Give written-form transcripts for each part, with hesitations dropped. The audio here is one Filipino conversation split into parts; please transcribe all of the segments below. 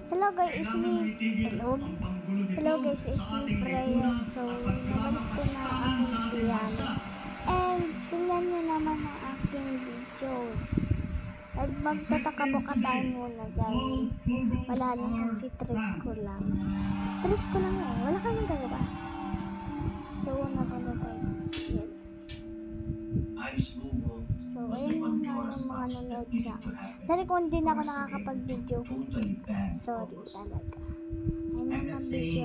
Hello guys, it's me. Hello guys, it's me Freya. So, nabalik ko na ang aking piano. And, tingnan nyo naman ang aking videos. At magtatakabok tayo muna dahil wala lang kasi trip ko lang. Trip ko lang eh. Wala kang nagagawa. So, napunta tayo. Yan. So, ayun na yung mga nanonood niya. Sorry kung hindi na ako nakakapag-video. Sorry talaga. Ayun na video.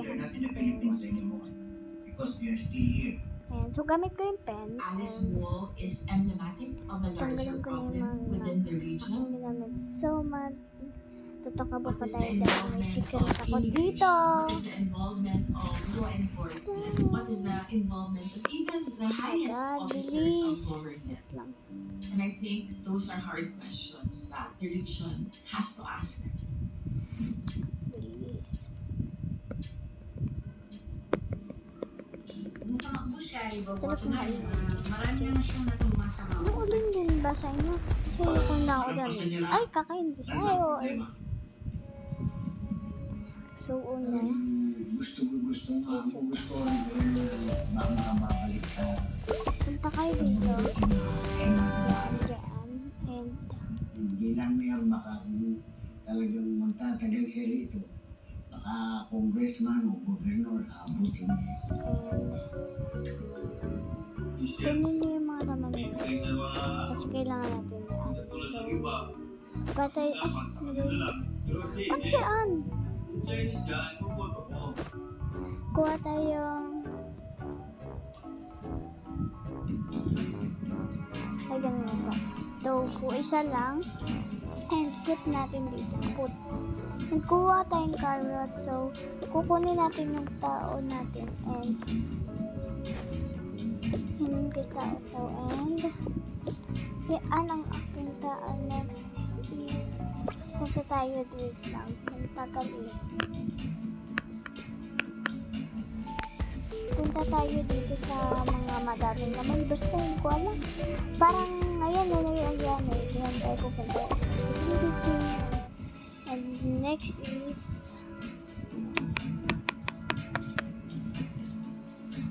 Ayan, so gamit ko yung pen. Alice Wall is emblematic of a larger problem within the region. So, tutukabok pa tayo dahil may secret ako dito. What is the involvement of law enforcement? What is the involvement of even the highest officers of government? And I think those are hard questions that the region has to ask. Please. Marami naman siyang natulungan sa mga. Ano ulit din ba sa inyo? Sino kung na ako dyan? Ay, kakain din siya. Ay, oo. So, una. Gusto nga ako gusto makabalik sa Punta kayo dito. Diyan. And, hindi lang meron talagang magtatagal siya rito. Baka congressman o governor, abutin niya. kunin niyo yung mga laman nito. Kasi kailangan natin yan. So, patay. Andiyan! Kuha tayong ay, ganun ba? Tofu, isa lang. And put natin dito. Put. And kuha tayong carrot. So, kukunin natin yung tao natin. And hindi gusto tao. And yan ang aking tao. Next is punta tayo dito lang. Nagtagal eh. Punta tayo dito sa mga madaming naman. Basta hindi ko alam. Parang ayan eh. Diyan tayo pupunta. And next is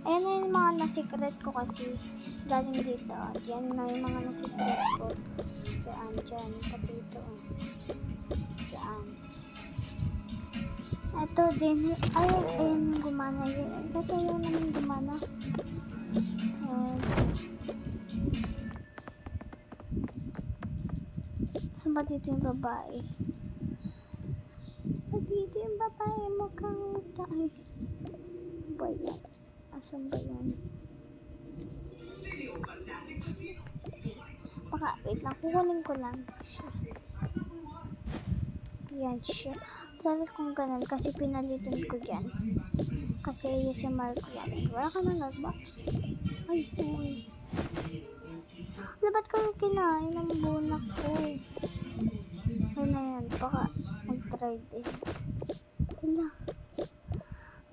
ayan na yung mga na-secret ko kasi galing dito. Yan na yung mga na-secret ko. Dyan. Pati ito. Dyan. Ito din. Ayun gumana yun. Ito yun naman gumana. Saan ba dito yung babae? Dito yung babae. Mukhang tayo. Ba yan? Asan ba yan? Baka, wait lang. Kukunin ko lang. Yan siya. Sabi kong ganun kasi pinalitin ko dyan. Kasi ASMR ko yan. Wala ka na notebox. Ay, uy. Labat ko yung kinain ng bunak ko. Ay na yan. Baka mag-try din. Wala.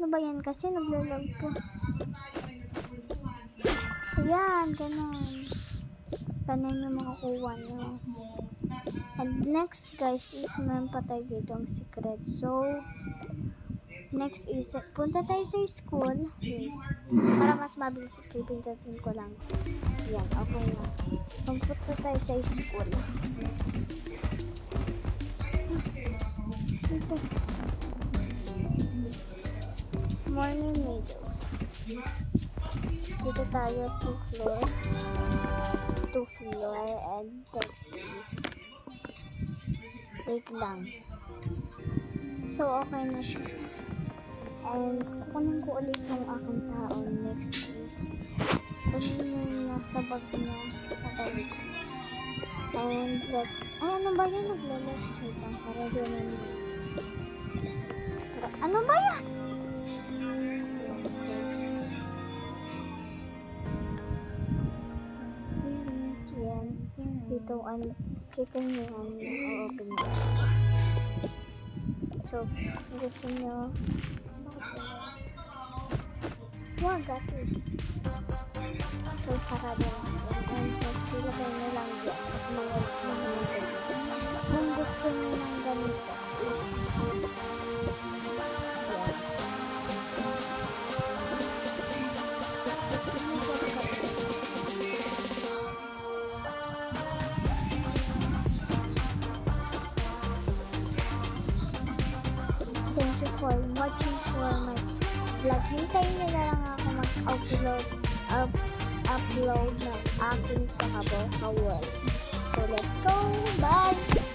Ano ba yan? Kasi naglalag ko. Ayan, ganun. Ganun yung makakuha nyo. And next guys is meron pa tayo dito ang secret. So, next is punta tayo sa school. Okay. Para mas mabilis pipintatin ko lang. Yan, okay na. Punta tayo sa school. Ito. Morning Meadows. Dito tayo 2 floor and next is wait lang. So, okay na siya. And, kukunin ko ulit yung aking tao. Next is, kunin yung nasa bag niya. Okay. And, let's, ano ba yan? Naglalag. Wait lang, sarado na niya. Pero, ano ba yan? Dito, kita nyo yan, open nyo. So, gusto nyo, wag ati. So, sarado lang yan. And, silagay nyo lang yan. Mga kung gusto nyo ng ganito, is vlog. Hintayin nyo na lang ako mag-upload ng aking Kakaboka World. So let's go! Bye!